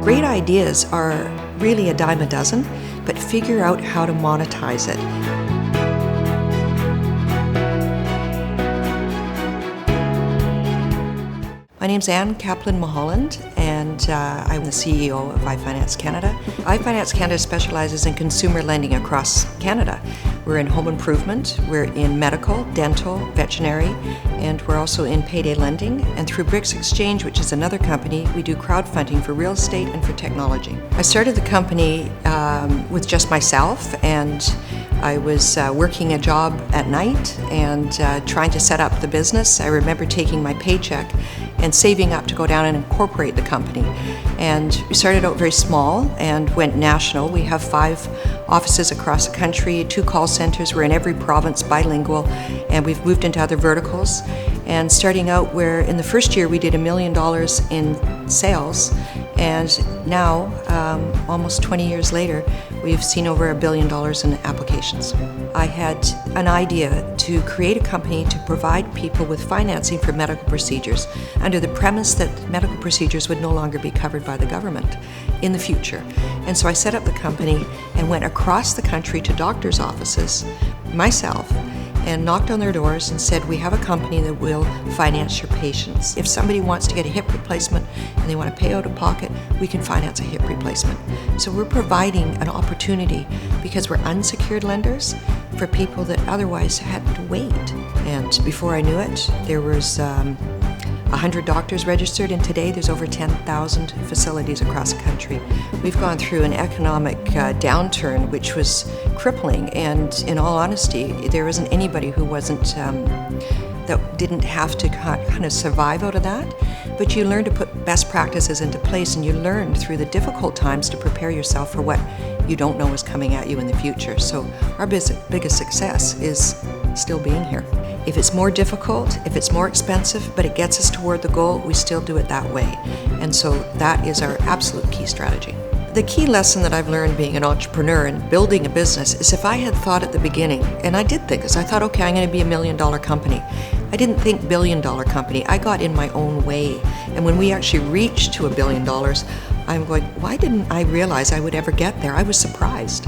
Great ideas are really a dime a dozen, but figure out how to monetize it. My name's Kaplan, and I'm the CEO of iFinance Canada. iFinance Canada specializes in consumer lending across Canada. We're in home improvement, we're in medical, dental, veterinary, and we're also in payday lending. And through Bricks Exchange, which is another company, we do crowdfunding for real estate and for technology. I started the company with just myself, and I was working a job at night and trying to set up the business. I remember taking my paycheck and saving up to go down and incorporate the company. And we started out very small and went national. We have 5 offices across the country, 2 call centers. We're in every province, bilingual, and we've moved into other verticals. And starting out where in the first year we did $1 million in sales, and now, almost 20 years later, we've seen over $1 billion in applications. I had an idea to create a company to provide people with financing for medical procedures under the premise that medical procedures would no longer be covered by the government in the future. And so I set up the company and went across the country to doctors' offices myself and knocked on their doors and said, we have a company that will finance your patients. If somebody wants to get a hip replacement and they want to pay out of pocket, we can finance a hip replacement. So we're providing an opportunity because we're unsecured lenders for people that otherwise had to wait. And before I knew it, there was 100 doctors registered, and today there's over 10,000 facilities across the country. We've gone through an economic downturn which was crippling, and in all honesty, there isn't anybody who wasn't that didn't have to kind of survive out of that. But you learn to put best practices into place, and you learn through the difficult times to prepare yourself for what you don't know is coming at you in the future. So our biggest success is still being here. If it's more difficult, if it's more expensive, but it gets us toward the goal, we still do it that way. And so that is our absolute key strategy. The key lesson that I've learned being an entrepreneur and building a business is if I had thought at the beginning, and I did think this, I thought, okay, I'm going to be $1 million company. I didn't think $1 billion company. I got in my own way. And when we actually reached to $1 billion, I'm going, why didn't I realize I would ever get there? I was surprised.